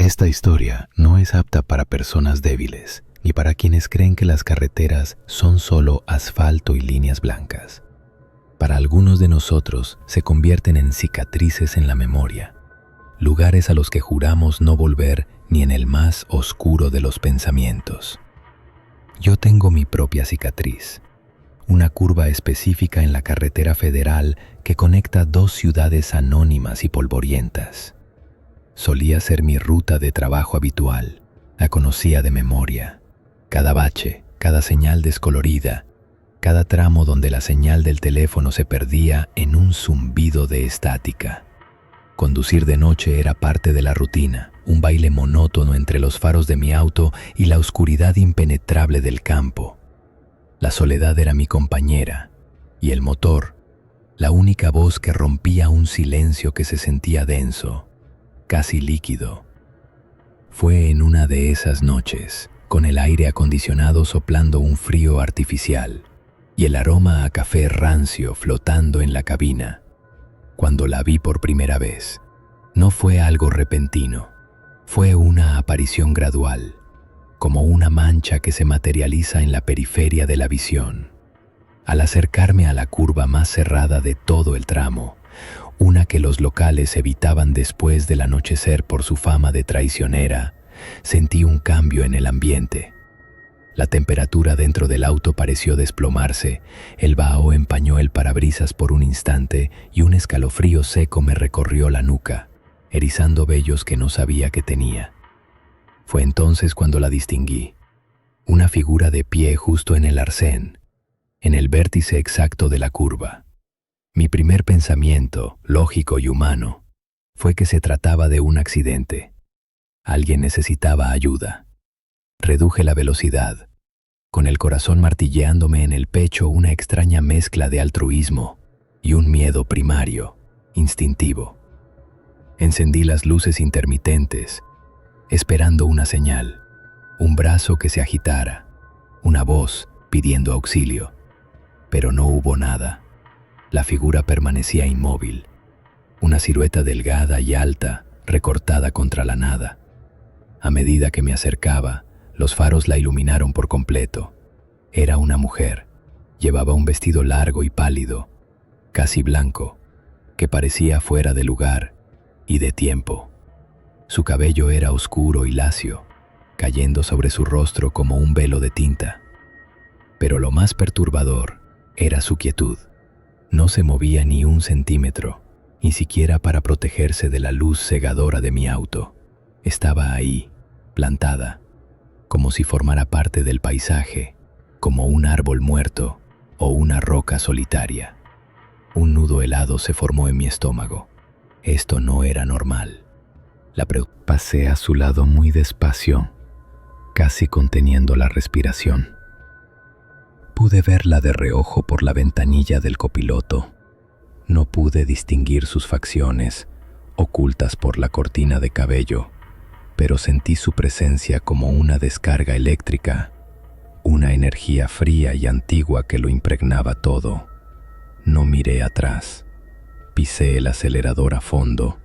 Esta historia no es apta para personas débiles, ni para quienes creen que las carreteras son solo asfalto y líneas blancas. Para algunos de nosotros se convierten en cicatrices en la memoria, lugares a los que juramos no volver ni en el más oscuro de los pensamientos. Yo tengo mi propia cicatriz, una curva específica en la carretera federal que conecta dos ciudades anónimas y polvorientas. Solía ser mi ruta de trabajo habitual, la conocía de memoria. Cada bache, cada señal descolorida, cada tramo donde la señal del teléfono se perdía en un zumbido de estática. Conducir de noche era parte de la rutina, un baile monótono entre los faros de mi auto y la oscuridad impenetrable del campo. La soledad era mi compañera, y el motor, la única voz que rompía un silencio que se sentía denso, casi líquido. Fue en una de esas noches, con el aire acondicionado soplando un frío artificial y el aroma a café rancio flotando en la cabina, cuando la vi por primera vez. No fue algo repentino, fue una aparición gradual, como una mancha que se materializa en la periferia de la visión. Al acercarme a la curva más cerrada de todo el tramo, una que los locales evitaban después del anochecer por su fama de traicionera, sentí un cambio en el ambiente. La temperatura dentro del auto pareció desplomarse, el vaho empañó el parabrisas por un instante y un escalofrío seco me recorrió la nuca, erizando vellos que no sabía que tenía. Fue entonces cuando la distinguí, una figura de pie justo en el arcén, en el vértice exacto de la curva. Mi primer pensamiento, lógico y humano, fue que se trataba de un accidente. Alguien necesitaba ayuda. Reduje la velocidad, con el corazón martilleándome en el pecho una extraña mezcla de altruismo y un miedo primario, instintivo. Encendí las luces intermitentes, esperando una señal, un brazo que se agitara, una voz pidiendo auxilio, pero no hubo nada. La figura permanecía inmóvil, una silueta delgada y alta, recortada contra la nada. A medida que me acercaba, los faros la iluminaron por completo. Era una mujer. Llevaba un vestido largo y pálido, casi blanco, que parecía fuera de lugar y de tiempo. Su cabello era oscuro y lacio, cayendo sobre su rostro como un velo de tinta. Pero lo más perturbador era su quietud. No se movía ni un centímetro, ni siquiera para protegerse de la luz cegadora de mi auto. Estaba ahí, plantada, como si formara parte del paisaje, como un árbol muerto o una roca solitaria. Un nudo helado se formó en mi estómago. Esto no era normal. Pasé a su lado muy despacio, casi conteniendo la respiración. Pude verla de reojo por la ventanilla del copiloto. No pude distinguir sus facciones, ocultas por la cortina de cabello, pero sentí su presencia como una descarga eléctrica, una energía fría y antigua que lo impregnaba todo. No miré atrás. Pisé el acelerador a fondo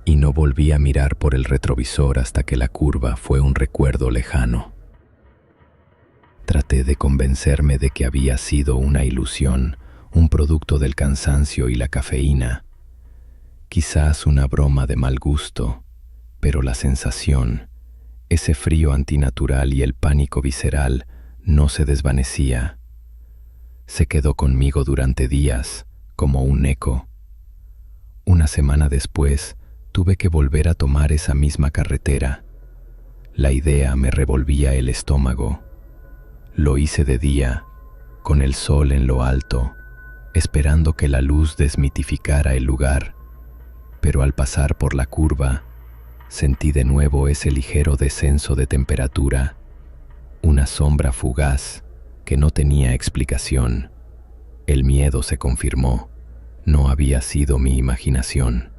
y no volví a mirar por el retrovisor hasta que la curva fue un recuerdo lejano. Traté de convencerme de que había sido una ilusión, un producto del cansancio y la cafeína. Quizás una broma de mal gusto, pero la sensación, ese frío antinatural y el pánico visceral no se desvanecía. Se quedó conmigo durante días, como un eco. Una semana después, tuve que volver a tomar esa misma carretera. La idea me revolvía el estómago. Lo hice de día, con el sol en lo alto, esperando que la luz desmitificara el lugar, pero al pasar por la curva, sentí de nuevo ese ligero descenso de temperatura, una sombra fugaz que no tenía explicación. El miedo se confirmó, no había sido mi imaginación.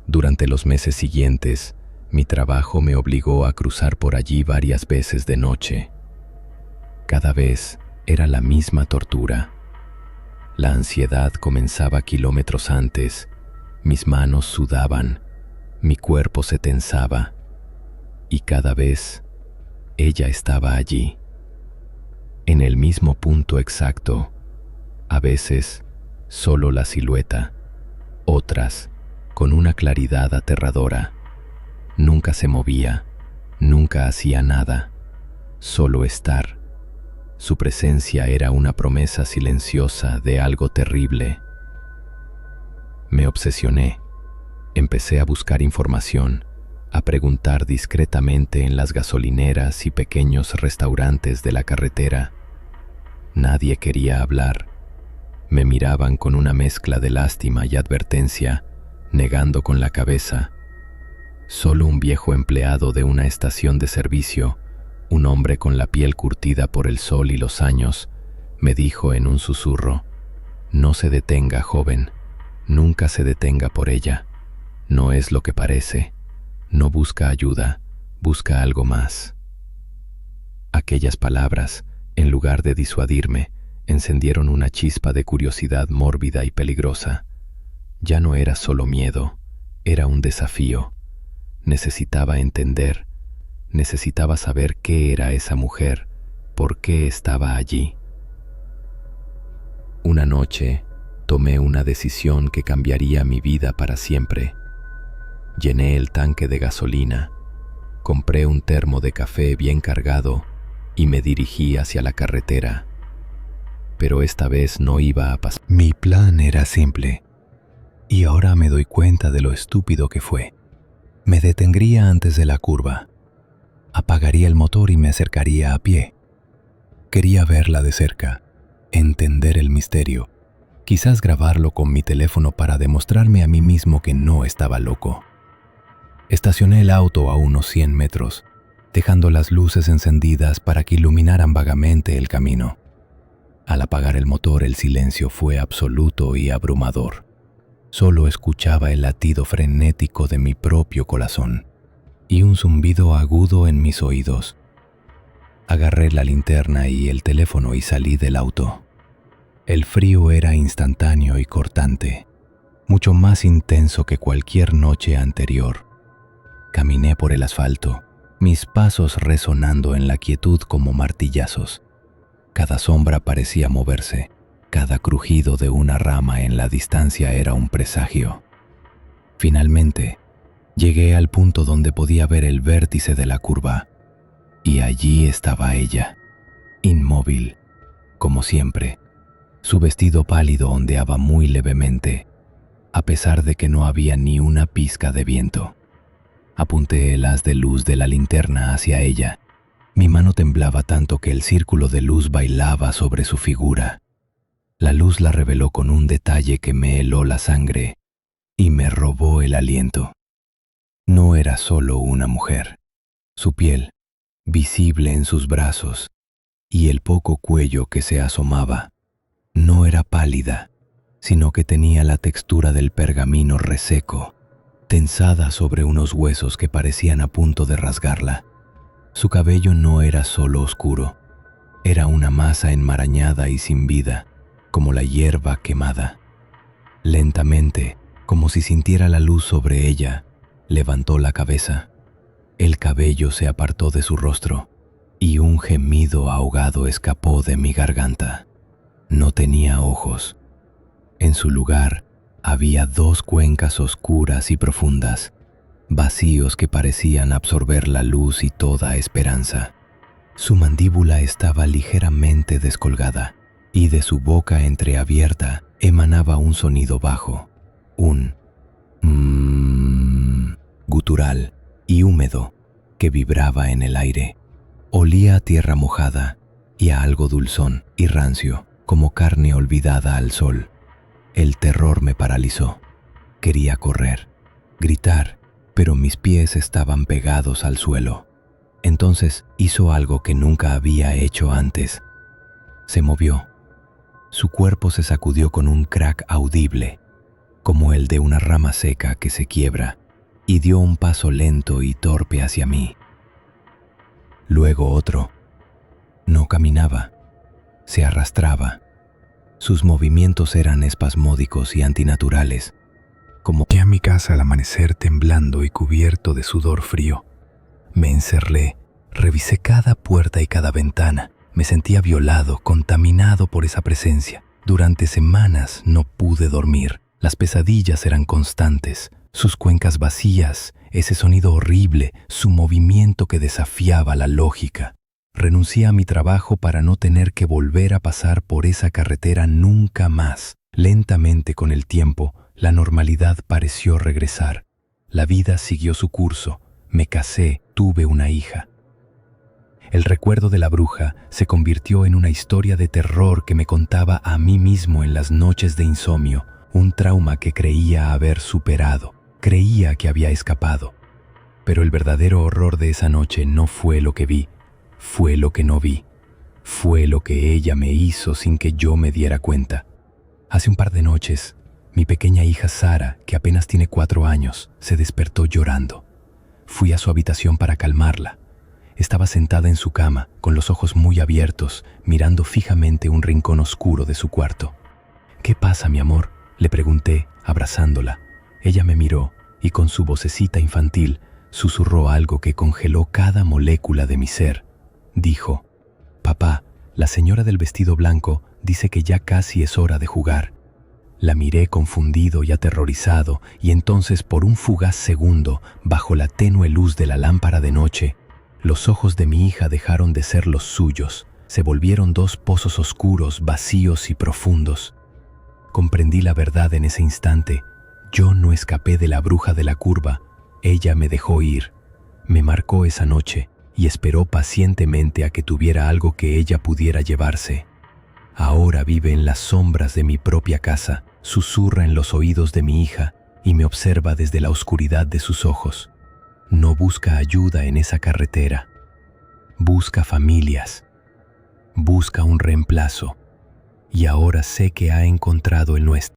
Durante los meses siguientes, mi trabajo me obligó a cruzar por allí varias veces de noche. Cada vez era la misma tortura. La ansiedad comenzaba kilómetros antes, mis manos sudaban, Mi cuerpo se tensaba y cada vez ella estaba allí, en el mismo punto exacto, a veces solo la silueta, otras con una claridad aterradora. Nunca se movía, nunca hacía nada, solo estar. Su presencia era una promesa silenciosa de algo terrible. Me obsesioné. Empecé a buscar información, a preguntar discretamente en las gasolineras y pequeños restaurantes de la carretera. Nadie quería hablar. Me miraban con una mezcla de lástima y advertencia, negando con la cabeza. Solo un viejo empleado de una estación de servicio, un hombre con la piel curtida por el sol y los años, me dijo en un susurro: «No se detenga, joven, nunca se detenga por ella. No es lo que parece. No busca ayuda, busca algo más». Aquellas palabras, en lugar de disuadirme, encendieron una chispa de curiosidad mórbida y peligrosa. Ya no era solo miedo, era un desafío. Necesitaba entender, necesitaba saber qué era esa mujer, por qué estaba allí. Una noche, tomé una decisión que cambiaría mi vida para siempre. Llené el tanque de gasolina, compré un termo de café bien cargado y me dirigí hacia la carretera. Pero esta vez no iba a pasar. Mi plan era simple, y ahora me doy cuenta de lo estúpido que fue. Me detendría antes de la curva, apagaría el motor y me acercaría a pie. Quería verla de cerca, entender el misterio, quizás grabarlo con mi teléfono para demostrarme a mí mismo que no estaba loco. Estacioné el auto a unos 100 metros, dejando las luces encendidas para que iluminaran vagamente el camino. Al apagar el motor, el silencio fue absoluto y abrumador. Solo escuchaba el latido frenético de mi propio corazón y un zumbido agudo en mis oídos. Agarré la linterna y el teléfono y salí del auto. El frío era instantáneo y cortante, mucho más intenso que cualquier noche anterior. Caminé por el asfalto, mis pasos resonando en la quietud como martillazos. Cada sombra parecía moverse, cada crujido de una rama en la distancia era un presagio. Finalmente, llegué al punto donde podía ver el vértice de la curva, y allí estaba ella, inmóvil, como siempre. Su vestido pálido ondeaba muy levemente, a pesar de que no había ni una pizca de viento. Apunté el haz de luz de la linterna hacia ella. Mi mano temblaba tanto que el círculo de luz bailaba sobre su figura. La luz la reveló con un detalle que me heló la sangre y me robó el aliento. No era solo una mujer. Su piel, visible en sus brazos, y el poco cuello que se asomaba, no era pálida, sino que tenía la textura del pergamino reseco, tensada sobre unos huesos que parecían a punto de rasgarla. Su cabello no era solo oscuro, era una masa enmarañada y sin vida, como la hierba quemada. Lentamente, como si sintiera la luz sobre ella, levantó la cabeza. El cabello se apartó de su rostro y un gemido ahogado escapó de mi garganta. No tenía ojos. En su lugar había dos cuencas oscuras y profundas, vacíos que parecían absorber la luz y toda esperanza. Su mandíbula estaba ligeramente descolgada y de su boca entreabierta emanaba un sonido bajo, un gutural y húmedo que vibraba en el aire. Olía a tierra mojada y a algo dulzón y rancio, como carne olvidada al sol. El terror me paralizó. Quería correr, gritar, pero mis pies estaban pegados al suelo. Entonces hizo algo que nunca había hecho antes. Se movió. Su cuerpo se sacudió con un crack audible, como el de una rama seca que se quiebra, y dio un paso lento y torpe hacia mí. Luego otro. No caminaba, se arrastraba. Sus movimientos eran espasmódicos y antinaturales, como que a mi casa al amanecer temblando y cubierto de sudor frío. Me encerré, revisé cada puerta y cada ventana. Me sentía violado, contaminado por esa presencia. Durante semanas no pude dormir. Las pesadillas eran constantes. Sus cuencas vacías, ese sonido horrible, su movimiento que desafiaba la lógica. Renuncié a mi trabajo para no tener que volver a pasar por esa carretera nunca más. Lentamente, con el tiempo, la normalidad pareció regresar. La vida siguió su curso. Me casé, tuve una hija. El recuerdo de la bruja se convirtió en una historia de terror que me contaba a mí mismo en las noches de insomnio, un trauma que creía haber superado, creía que había escapado. Pero el verdadero horror de esa noche no fue lo que vi, fue lo que no vi, fue lo que ella me hizo sin que yo me diera cuenta. Hace un par de noches, mi pequeña hija Sara, que apenas tiene 4 años, se despertó llorando. Fui a su habitación para calmarla. Estaba sentada en su cama, con los ojos muy abiertos, mirando fijamente un rincón oscuro de su cuarto. «¿Qué pasa, mi amor?», le pregunté, abrazándola. Ella me miró y con su vocecita infantil susurró algo que congeló cada molécula de mi ser. Dijo: «Papá, la señora del vestido blanco dice que ya casi es hora de jugar». La miré confundido y aterrorizado, y entonces por un fugaz segundo, bajo la tenue luz de la lámpara de noche, los ojos de mi hija dejaron de ser los suyos, se volvieron 2 pozos oscuros, vacíos y profundos. Comprendí la verdad en ese instante. Yo no escapé de la bruja de la curva, ella me dejó ir. Me marcó esa noche y esperó pacientemente a que tuviera algo que ella pudiera llevarse. Ahora vive en las sombras de mi propia casa, susurra en los oídos de mi hija y me observa desde la oscuridad de sus ojos. No busca ayuda en esa carretera. Busca familias. Busca un reemplazo. Y ahora sé que ha encontrado el nuestro.